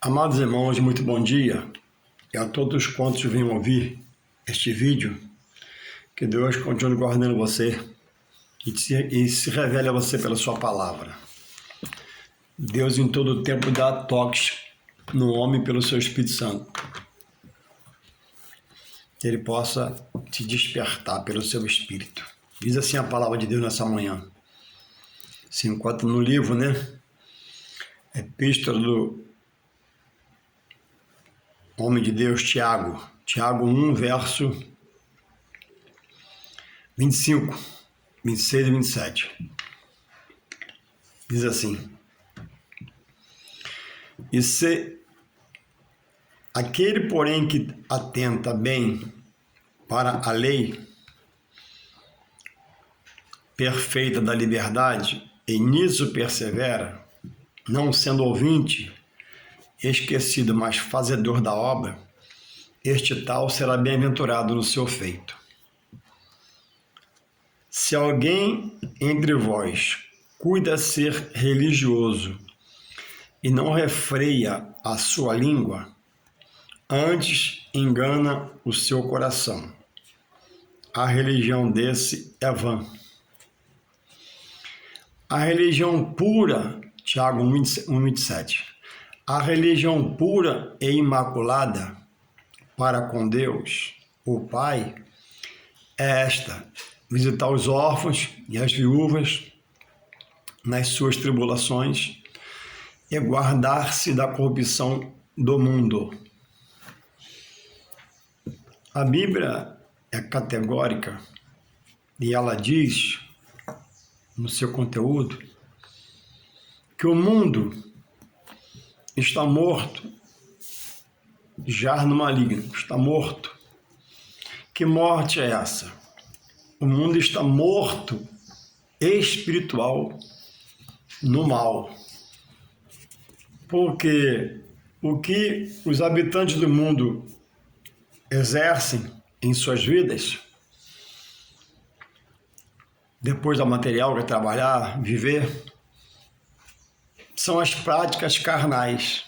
Amados irmãos, muito bom dia. E a todos quantos venham ouvir este vídeo, que Deus continue guardando você e se revele a você pela sua palavra. Deus em todo o tempo dá toques no homem pelo seu Espírito Santo. Que ele possa te despertar pelo seu Espírito. Diz assim a palavra de Deus nessa manhã. Se encontra no livro, Epístola do homem de Deus, Tiago 1, verso 25, 26 e 27. Diz assim: E se aquele, porém, que atenta bem para a lei perfeita da liberdade, e nisso persevera, não sendo ouvinte, esquecido, mas fazedor da obra, este tal será bem-aventurado no seu feito. Se alguém entre vós cuida ser religioso e não refreia a sua língua, antes engana o seu coração, a religião desse é vã. A religião pura, Tiago 1,27, a religião pura e imaculada para com Deus, o Pai, é esta: visitar os órfãos e as viúvas nas suas tribulações e guardar-se da corrupção do mundo. A Bíblia é categórica e ela diz, no seu conteúdo, que o mundo está morto, já no maligno, está morto. Que morte é essa? O mundo está morto espiritual no mal. Porque o que os habitantes do mundo exercem em suas vidas, depois da material que é trabalhar, viver, são as práticas carnais.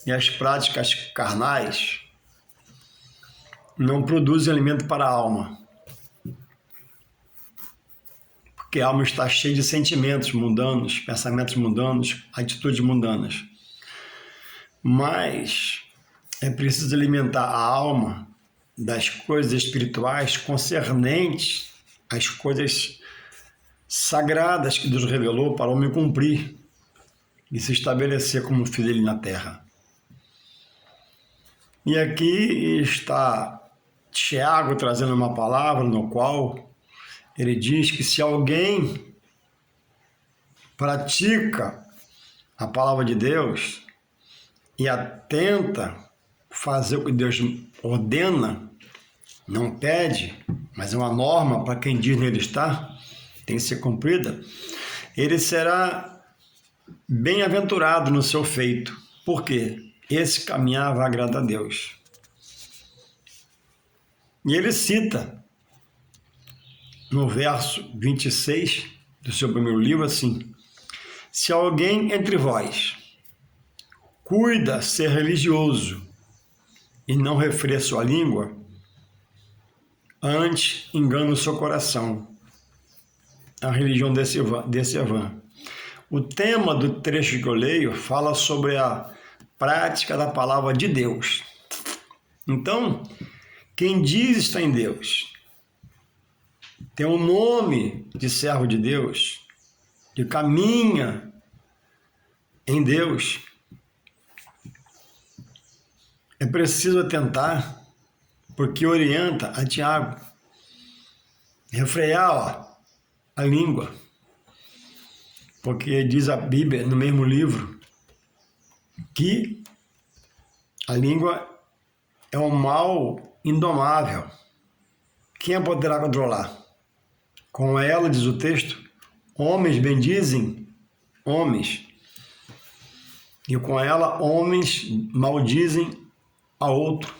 E as práticas carnais não produzem alimento para a alma. Porque a alma está cheia de sentimentos mundanos, pensamentos mundanos, atitudes mundanas. Mas é preciso alimentar a alma das coisas espirituais concernentes às coisas sagradas que Deus revelou para o homem cumprir e se estabelecer como filho dele na terra. E aqui está Tiago trazendo uma palavra no qual ele diz que se alguém pratica a palavra de Deus e atenta fazer o que Deus ordena, não pede, mas é uma norma para quem diz nele está, tem que ser cumprida, ele será bem-aventurado no seu feito. Por quê? Esse caminhar vai agradar a Deus. E ele cita no verso 26 do seu primeiro livro assim: se alguém entre vós cuida ser religioso e não refreia sua língua, antes engana o seu coração, a religião desse é vã. O tema do trecho que eu leio fala sobre a prática da palavra de Deus. Então, quem diz está em Deus, tem o nome de servo de Deus, que caminha em Deus, é preciso atentar, porque orienta a Tiago, refrear a língua, porque diz a Bíblia no mesmo livro que a língua é um mal indomável. Quem a poderá controlar? Com ela, diz o texto, homens bendizem homens, e com ela homens maldizem a outro.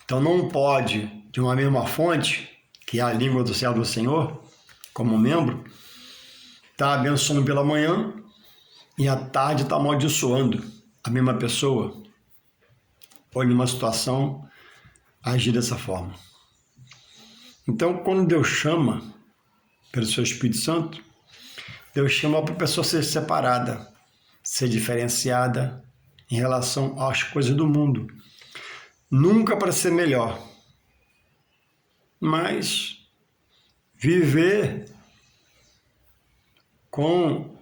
Então não pode, de uma mesma fonte, que é a língua do servo do Senhor, como membro, estar abençoando pela manhã e à tarde está amaldiçoando. a mesma pessoa ou em uma situação agir dessa forma. Então, quando Deus chama pelo seu Espírito Santo, Deus chama para a pessoa ser separada, ser diferenciada em relação às coisas do mundo. Nunca para ser melhor, mas viver com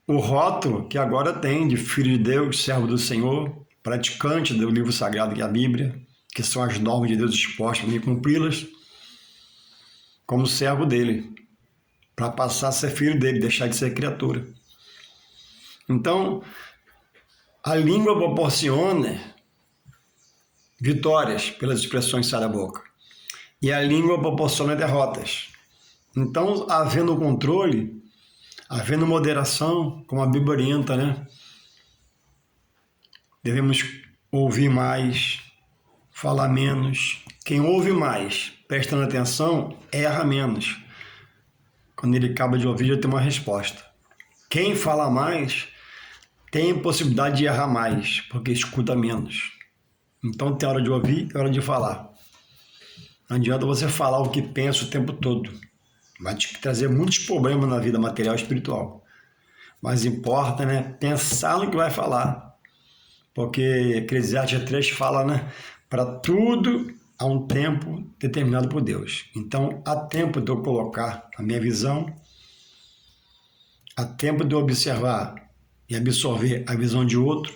o rótulo que agora tem de filho de Deus, servo do Senhor, praticante do livro sagrado que é a Bíblia, que são as normas de Deus expostas para cumpri-las, como servo dele, para passar a ser filho dele, deixar de ser criatura. Então, a língua proporciona vitórias pelas expressões que saem da boca, e a língua proporciona derrotas. Então, havendo controle, havendo moderação, como a Bíblia orienta, né? Devemos ouvir mais, falar menos. Quem ouve mais, prestando atenção, erra menos. Quando ele acaba de ouvir, já tem uma resposta. Quem fala mais, tem possibilidade de errar mais, porque escuta menos. Então tem hora de ouvir e hora de falar. Não adianta você falar o que pensa o tempo todo. Vai te trazer muitos problemas na vida material e espiritual. Mas importa, né, pensar no que vai falar. Porque Eclesiastes 3 fala, né, para tudo há um tempo determinado por Deus. Então, há tempo de eu colocar a minha visão, há tempo de eu observar e absorver a visão de outro,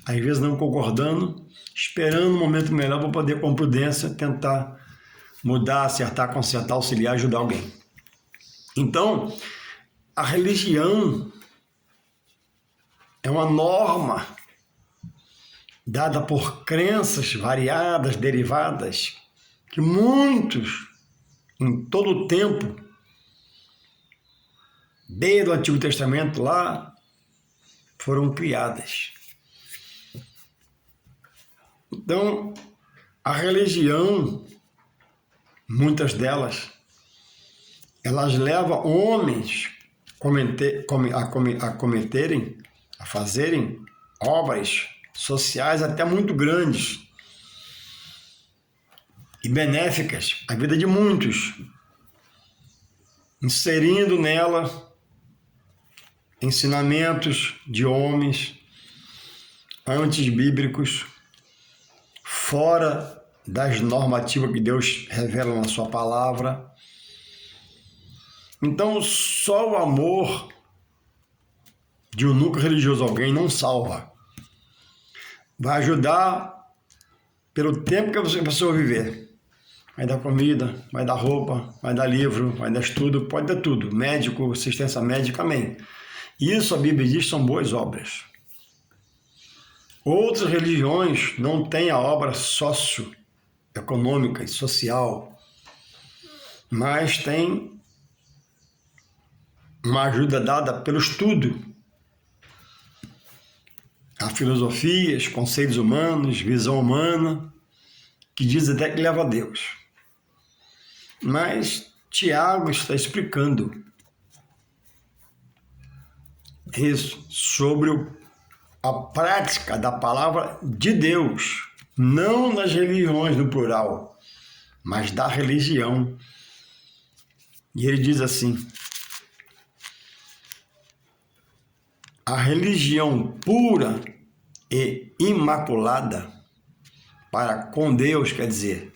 às vezes não concordando, esperando um momento melhor para poder, com prudência, tentar mudar, acertar, consertar, auxiliar, ajudar alguém. Então, a religião é uma norma dada por crenças variadas, derivadas, que muitos, em todo o tempo, desde o Antigo Testamento lá, foram criadas. Então, a religião, muitas delas, elas levam homens a fazerem obras sociais até muito grandes e benéficas à vida de muitos, inserindo nela ensinamentos de homens antibíblicos, fora das normativas que Deus revela na sua palavra. Então, só o amor de um núcleo religioso a alguém não salva. Vai ajudar pelo tempo que a pessoa viver. Vai dar comida, vai dar roupa, vai dar livro, vai dar estudo, pode dar tudo. Médico, assistência médica, amém. Isso a Bíblia diz são boas obras. Outras religiões não têm a obra socioeconômica e social, mas tem uma ajuda dada pelo estudo, a filosofias, conceitos humanos, visão humana, que diz até que leva a Deus. Mas Tiago está explicando isso sobre a prática da palavra de Deus, não das religiões no plural, mas da religião. E ele diz assim: a religião pura e imaculada para com Deus, quer dizer,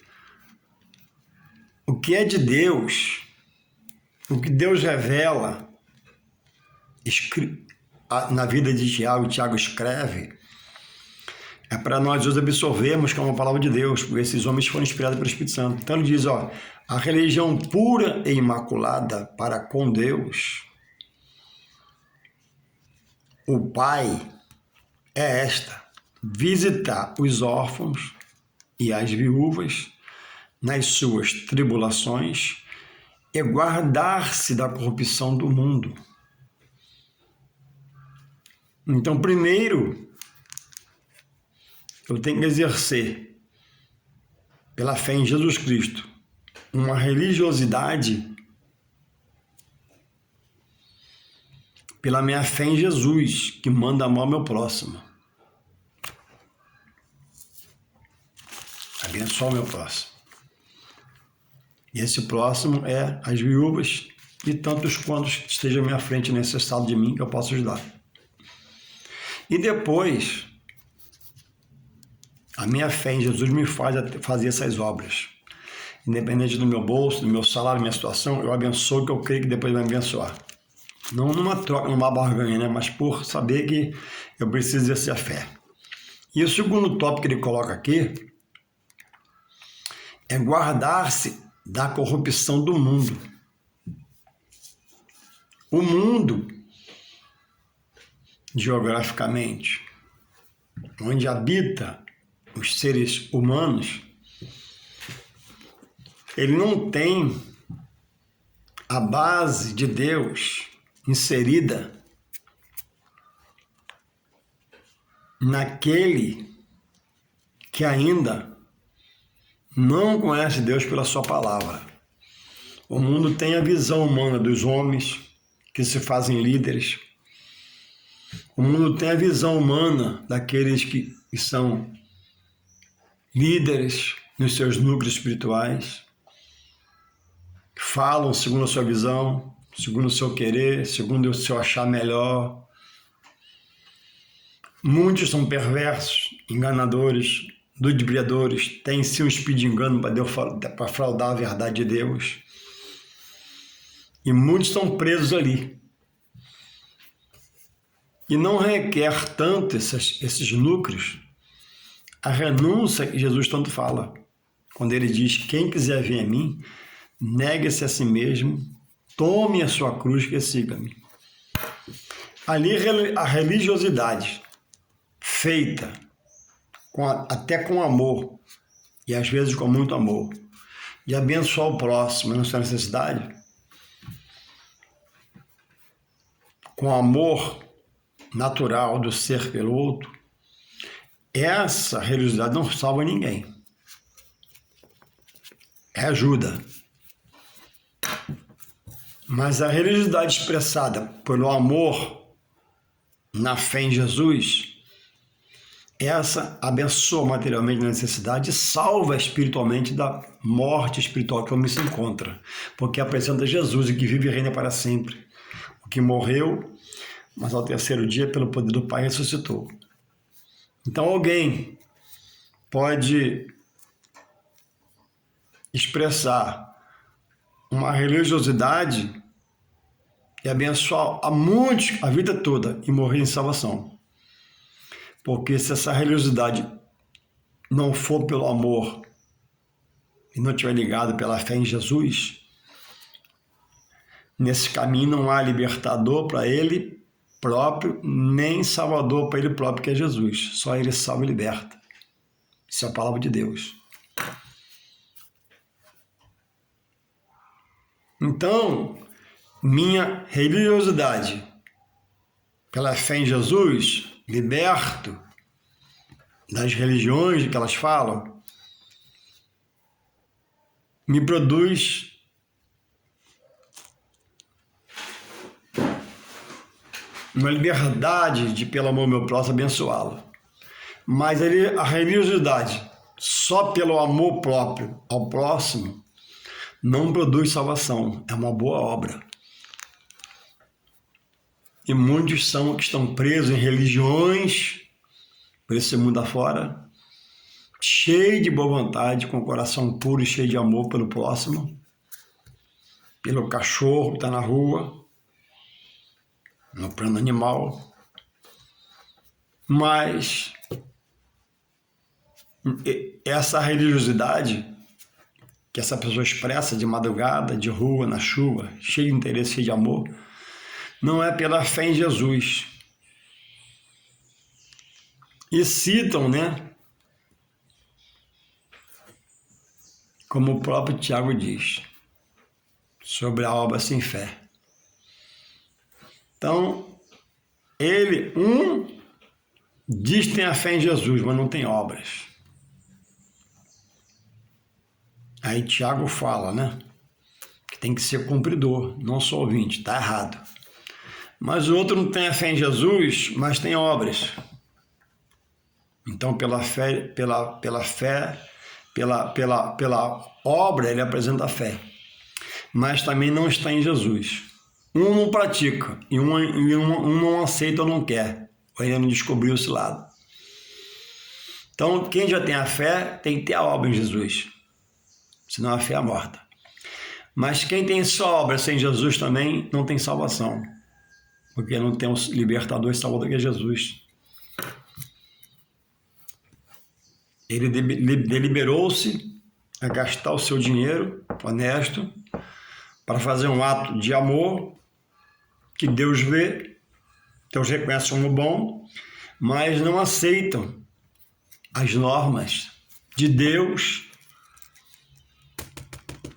o que é de Deus, o que Deus revela na vida de Tiago, e Tiago escreve, é para nós os absorvermos como a palavra de Deus, porque esses homens foram inspirados pelo Espírito Santo. Então ele diz, a religião pura e imaculada para com Deus, o Pai, é esta: visitar os órfãos e as viúvas nas suas tribulações e guardar-se da corrupção do mundo. Então, primeiro, eu tenho que exercer, pela fé em Jesus Cristo, uma religiosidade pela minha fé em Jesus, que manda amar o meu próximo. abençoar o meu próximo. E esse próximo é as viúvas e tantos quantos estejam à minha frente necessitado de mim que eu posso ajudar. E depois, a minha fé em Jesus me faz fazer essas obras. Independente do meu bolso, do meu salário, da minha situação, eu abençoo o que eu creio que depois vai me abençoar. Não numa troca, numa barganha, né? Mas por saber que eu preciso exercer a fé. E o segundo tópico que ele coloca aqui é guardar-se da corrupção do mundo. O mundo, geograficamente, onde habita os seres humanos, ele não tem a base de Deus inserida naquele que ainda não conhece Deus pela sua palavra. O mundo tem a visão humana dos homens que se fazem líderes. O mundo tem a visão humana daqueles que são líderes nos seus núcleos espirituais, falam segundo a sua visão, segundo o seu querer, segundo o seu achar melhor. Muitos são perversos, enganadores, ludibriadores, têm sim um espírito de engano para fraudar a verdade de Deus. E muitos estão presos ali. E não requer tanto esses núcleos a renúncia que Jesus tanto fala. Quando ele diz, quem quiser vir a mim, negue-se a si mesmo, tome a sua cruz e siga-me. Ali a religiosidade feita até com amor, e às vezes com muito amor, de abençoar o próximo na sua necessidade, com amor natural do ser pelo outro, essa religiosidade não salva ninguém. É ajuda. Mas a religiosidade expressada pelo amor na fé em Jesus, essa abençoa materialmente na necessidade e salva espiritualmente da morte espiritual que o homem se encontra, porque apresenta Jesus, o que vive e reina para sempre, o que morreu, mas ao terceiro dia, pelo poder do Pai, ressuscitou. Então alguém pode expressar uma religiosidade e abençoar a muitos a vida toda e morrer em salvação. Porque se essa religiosidade não for pelo amor e não estiver ligado pela fé em Jesus, nesse caminho não há libertador para ele próprio, nem salvador para ele próprio, que é Jesus. Só ele salva e liberta. Isso é a palavra de Deus. Então, minha religiosidade pela fé em Jesus, liberto das religiões que elas falam, me produz uma liberdade de, pelo amor meu próximo, abençoá-lo. Mas a religiosidade só pelo amor próprio ao próximo não produz salvação, é uma boa obra. E muitos são que estão presos em religiões, por esse mundo afora, cheio de boa vontade, com o coração puro e cheio de amor pelo próximo, pelo cachorro que está na rua, no plano animal. Mas essa religiosidade que essa pessoa expressa de madrugada, de rua, na chuva, cheio de interesse, cheio de amor, não é pela fé em Jesus. E citam, né? Como o próprio Tiago diz, sobre a obra sem fé. Então, ele, diz que tem a fé em Jesus, mas não tem obras. Aí Tiago fala, né? Que tem que ser cumpridor, não só ouvinte, está errado. Mas o outro não tem a fé em Jesus, mas tem obras. Então, pela fé, pela obra, ele apresenta a fé, mas também não está em Jesus. Um não pratica e um não aceita ou não quer, ou ainda não descobriu esse lado. Então, quem já tem a fé tem que ter a obra em Jesus, senão a fé é morta. Mas quem tem só obra sem Jesus também não tem salvação, porque não tem um libertador e salvador que é Jesus. Ele deliberou-se a gastar o seu dinheiro honesto para fazer um ato de amor que Deus vê, Deus reconhece como bom, mas não aceitam as normas de Deus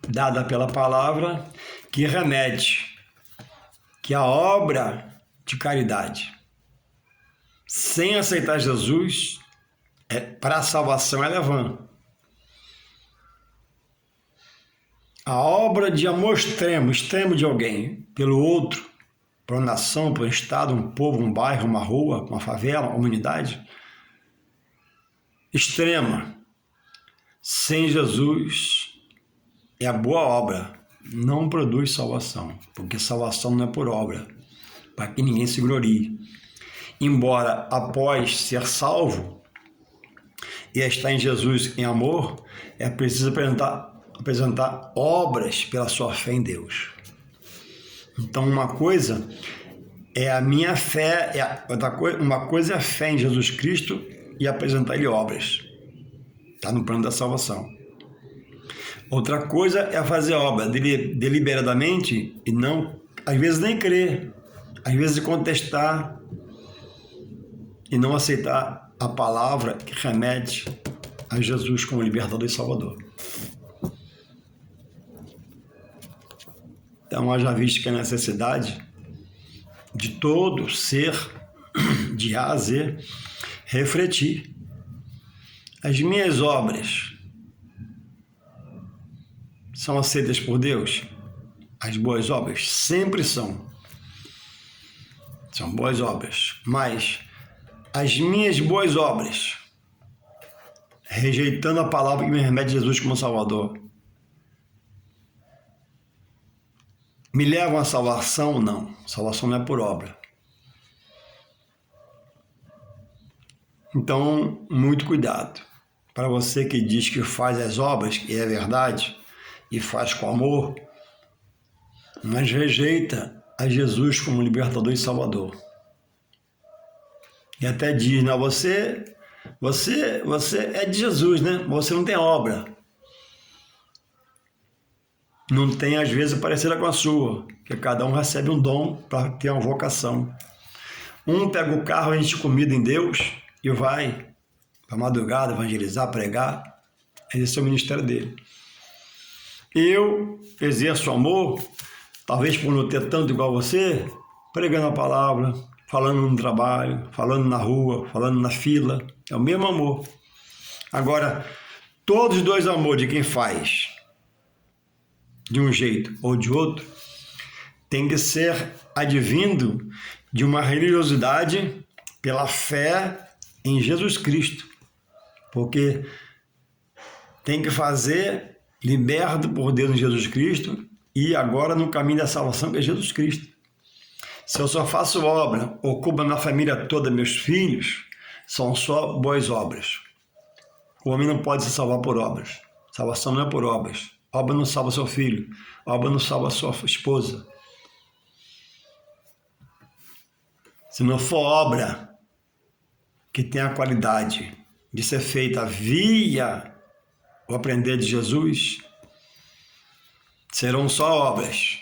dada pela palavra, que remete que a obra de caridade, sem aceitar Jesus, para a salvação ela é vã. A obra de amor extremo de alguém pelo outro, para uma nação, para um estado, um povo, um bairro, uma rua, uma favela, uma comunidade, extrema, sem Jesus, é a boa obra, não produz salvação, porque salvação não é por obra, para que ninguém se glorie. Embora após ser salvo e estar em Jesus em amor, é preciso apresentar obras pela sua fé em Deus. Então, uma coisa é a minha fé, uma coisa é a fé em Jesus Cristo e apresentar-lhe obras. Está no plano da salvação. Outra coisa é fazer obra deliberadamente e não, às vezes, nem crer, às vezes contestar e não aceitar a palavra que remete a Jesus como libertador e salvador. Então, haja visto que a necessidade de todo ser, de A a Z, refletir. As minhas obras são aceitas por Deus? As boas obras sempre são. São boas obras. Mas as minhas boas obras, rejeitando a palavra que me remete a Jesus como Salvador, me levam à salvação? Não. Salvação não é por obra. Então, muito cuidado. Para você que diz que faz as obras, e é verdade, e faz com amor, mas rejeita a Jesus como libertador e salvador. E até diz, não, você é de Jesus, né? Você não tem obra. Não tem, às vezes, parecida com a sua, que cada um recebe um dom para ter uma vocação. Um pega o carro, enche de comida em Deus e vai para a madrugada evangelizar, pregar. Esse é o ministério dele. Eu exerço amor, talvez por não ter tanto igual você, pregando a palavra, falando no trabalho, falando na rua, falando na fila. É o mesmo amor. Agora, todos os dois amores de quem faz de um jeito ou de outro, tem que ser advindo de uma religiosidade pela fé em Jesus Cristo. Porque tem que fazer liberto por Deus em Jesus Cristo e agora no caminho da salvação que é Jesus Cristo. Se eu só faço obra, ocupo a minha família toda, meus filhos, são só boas obras. O homem não pode se salvar por obras. Salvação não é por obras. Obra não salva seu filho. Obra não salva sua esposa. Se não for obra que tem a qualidade de ser feita via o aprender de Jesus, serão só obras.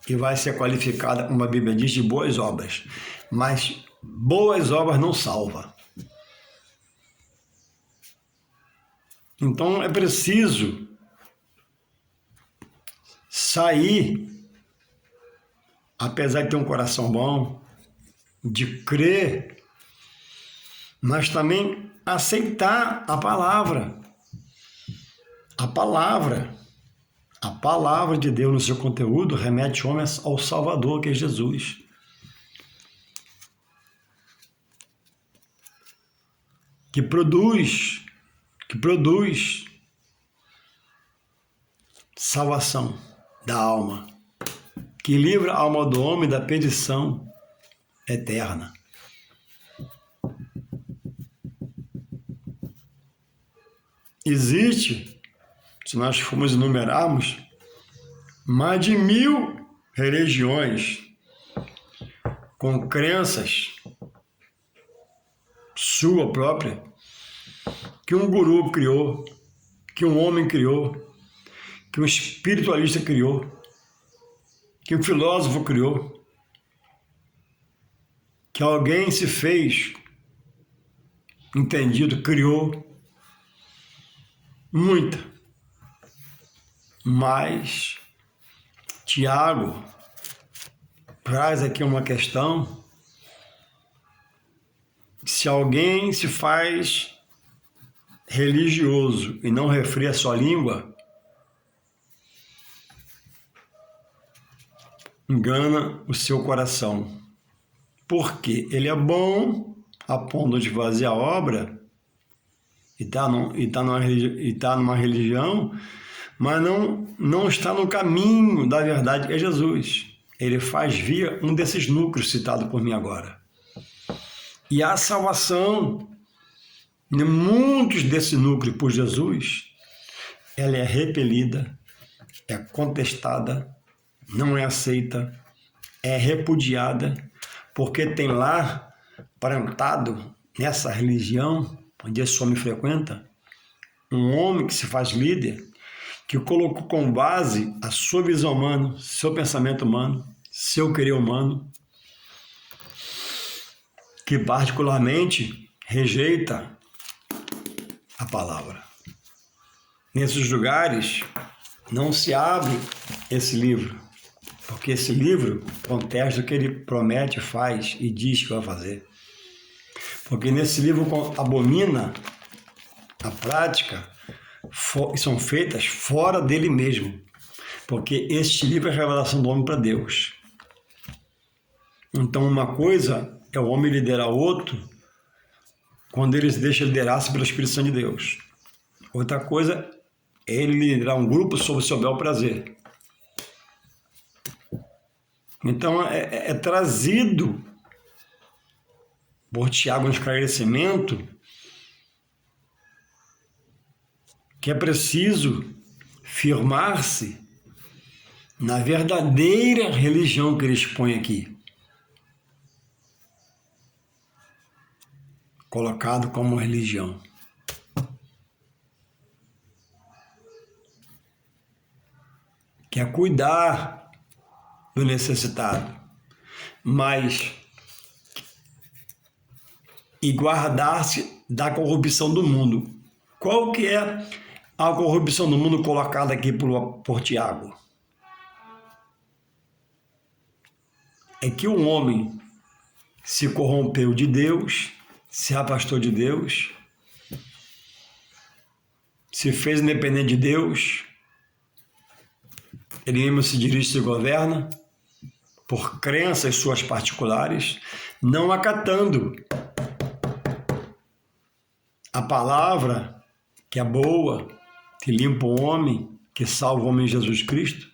E vai ser qualificada, como a Bíblia diz, de boas obras. Mas boas obras não salva. Então é preciso sair, apesar de ter um coração bom, de crer, mas também aceitar a palavra. A palavra de Deus no seu conteúdo remete o homem ao Salvador, que é Jesus. Que produz salvação da alma, que livra a alma do homem da perdição eterna. Existe, se nós formos enumerarmos, mais de 1000 religiões com crenças sua própria, que um guru criou, que um homem criou, que um espiritualista criou, que um filósofo criou, que alguém se fez entendido, criou. Muita. Mas Tiago traz aqui uma questão: se alguém se faz religioso e não refreia a sua língua, engana o seu coração, porque ele é bom a ponto de fazer a obra e tá numa religião, mas não está no caminho da verdade, que é Jesus. Ele faz via um desses núcleos citado por mim agora. E a salvação, em muitos desses núcleos por Jesus, ela é repelida, é contestada, não é aceita, é repudiada, porque tem lá, plantado nessa religião, onde esse homem frequenta, um homem que se faz líder, que colocou como base a sua visão humana, seu pensamento humano, seu querer humano, que particularmente rejeita a palavra. Nesses lugares não se abre esse livro, porque esse livro contesta o que ele promete, faz e diz que vai fazer. Porque nesse livro abomina a prática são feitas fora dele mesmo, porque este livro é a revelação do homem para Deus. Então uma coisa é o homem liderar outro quando ele se deixa liderar-se pelo Espírito Santo de Deus. Outra coisa é ele liderar um grupo sob o seu bel prazer. Então é trazido por Tiago um esclarecimento que é preciso firmar-se na verdadeira religião que ele expõe aqui, colocado como religião. Que é cuidar do necessitado, mas e guardar-se da corrupção do mundo. Qual que é a corrupção do mundo colocada aqui por Tiago? É que o homem se corrompeu de Deus, se afastou de Deus, se fez independente de Deus, ele mesmo se dirige e se governa por crenças suas particulares, não acatando a palavra que é boa, que limpa o homem, que salva o homem em Jesus Cristo,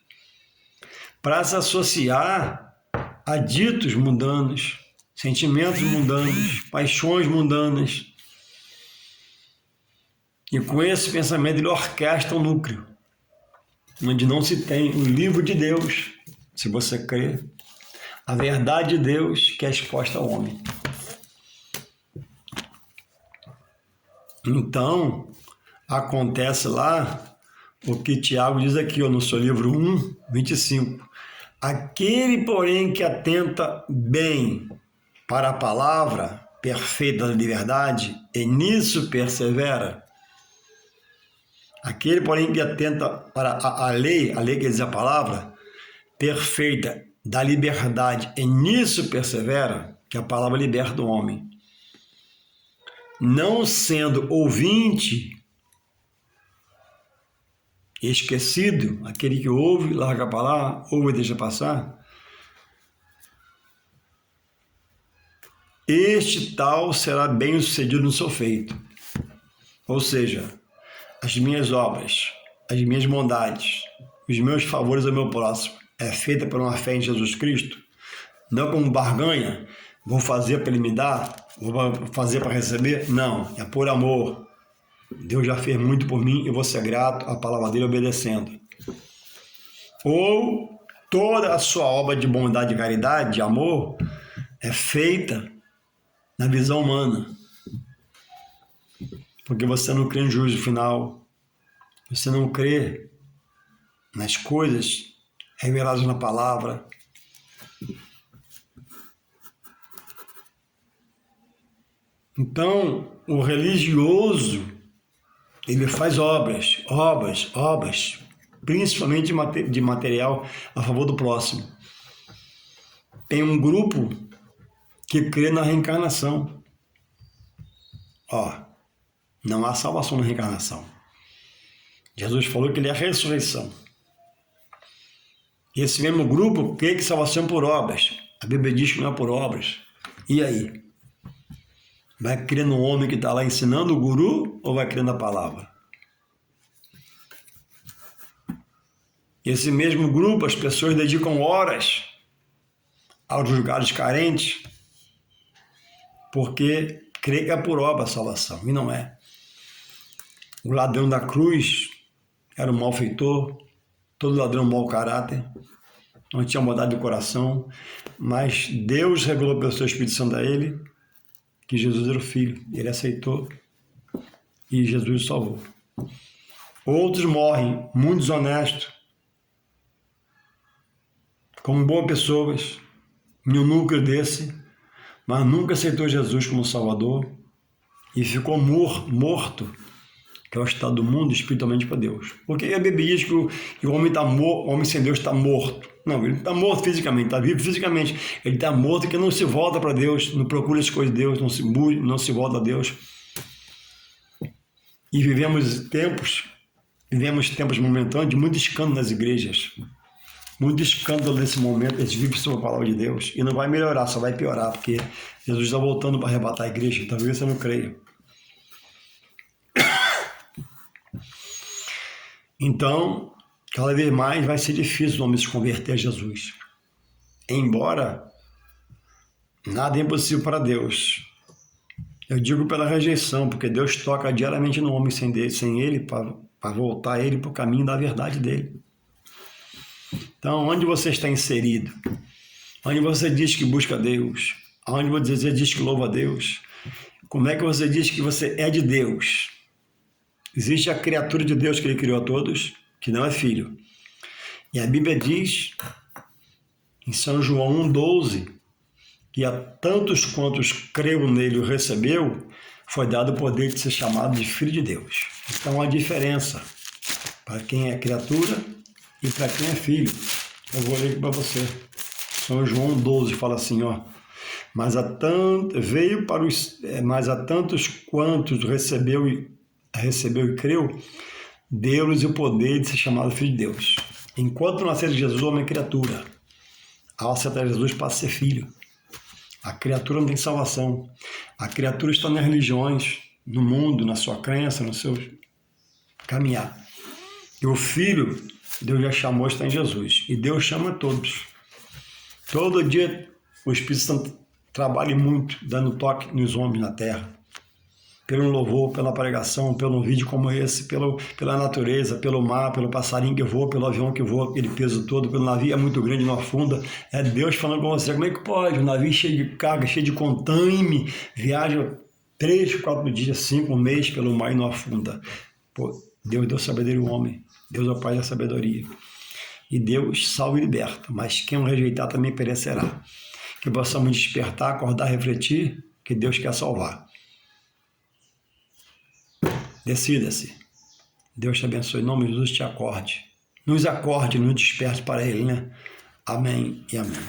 para se associar a ditos mundanos, sentimentos mundanos, paixões mundanas. E com esse pensamento ele orquestra um núcleo, onde não se tem o livro de Deus, se você crê, a verdade de Deus que é exposta ao homem. Então, acontece lá o que Tiago diz aqui, no seu livro 1, 25. Aquele, porém, que atenta bem para a palavra perfeita da liberdade e nisso persevera. Aquele, porém, que atenta para a lei quer dizer a palavra perfeita da liberdade e nisso persevera, que a palavra liberta o homem. Não sendo ouvinte, esquecido, aquele que ouve, larga para lá, ouve e deixa passar, este tal será bem sucedido no seu feito. Ou seja, as minhas obras, as minhas bondades, os meus favores ao meu próximo é feita por uma fé em Jesus Cristo, não como barganha, vou fazer para ele me dar, vou fazer para receber, não, é por amor. Deus já fez muito por mim, eu vou ser grato à palavra dele obedecendo. Ou toda a sua obra de bondade, de caridade, de amor, é feita na visão humana. Porque você não crê no juízo final, você não crê nas coisas reveladas na palavra. Então, o religioso, ele faz obras, principalmente de material a favor do próximo. Tem um grupo que crê na reencarnação. Não há salvação na reencarnação. Jesus falou que ele é a ressurreição. Esse mesmo grupo crê que salvação é por obras. A Bíblia diz que não é por obras. E aí? Vai crer no homem que está lá ensinando o guru ou vai crer na palavra? Esse mesmo grupo, as pessoas dedicam horas aos lugares carentes porque crê que é por obra a salvação, e não é. O ladrão da cruz era um malfeitor, todo ladrão mau caráter, não tinha maldade de coração, mas Deus revelou pelo seu Espírito Santo a ele que Jesus era o Filho. Ele aceitou e Jesus o salvou. Outros morrem muito desonestos, como boas pessoas, em um núcleo desse, mas nunca aceitou Jesus como Salvador e ficou morto, que é o estado do mundo, espiritualmente para Deus. Porque a Bíblia diz que o homem está morto, o homem sem Deus está morto. Não, ele está morto fisicamente, está vivo fisicamente. Ele está morto porque não se volta para Deus, não procura as coisas de Deus, não se volta a Deus. E vivemos tempos momentâneos de muito escândalo nas igrejas. Muito escândalo nesse momento, eles vivem sobre a palavra de Deus. E não vai melhorar, só vai piorar, porque Jesus está voltando para arrebatar a igreja. Talvez você não creia. Então, cada vez mais vai ser difícil o homem se converter a Jesus. Embora nada é impossível para Deus. Eu digo pela rejeição, porque Deus toca diariamente no homem sem ele, para voltar ele para o caminho da verdade dele. Então, onde você está inserido? Onde você diz que busca Deus? Onde você diz que louva a Deus? Como é que você diz que você é de Deus? Existe a criatura de Deus que ele criou a todos, que não é filho. E a Bíblia diz, em São João 1,12, que a tantos quantos creram nele e o recebeu, foi dado o poder de ser chamado de filho de Deus. Então, há diferença para quem é criatura e para quem é filho. Eu vou ler aqui para você. São João 12 fala assim, mas a tantos quantos recebeu e creu, deu-lhes o poder de ser chamado filho de Deus. Enquanto não aceita Jesus, o homem é criatura. Ao aceitar Jesus, passa a ser filho. A criatura não tem salvação. A criatura está nas religiões, no mundo, na sua crença, no seu caminhar. E o filho, Deus já chamou, está em Jesus. E Deus chama todos. Todo dia o Espírito Santo trabalha muito, dando toque nos homens na terra. Pelo louvor, pela pregação, pelo vídeo como esse, pela natureza, pelo mar, pelo passarinho que voa, pelo avião que voa, aquele peso todo, pelo navio é muito grande, não afunda. É Deus falando com você. Como é que pode? Um navio cheio de carga, cheio de contaime, viaja 3, 4 dias, 5 meses pelo mar e não afunda. Deus deu sabedoria ao homem. Deus é o Pai da sabedoria. E Deus salva e liberta, mas quem o rejeitar também perecerá. Que possamos despertar, acordar, refletir, que Deus quer salvar. Decida-se. Deus te abençoe. Em nome de Jesus, te acorde. Nos acorde, nos desperte para Ele, né? Amém e amém.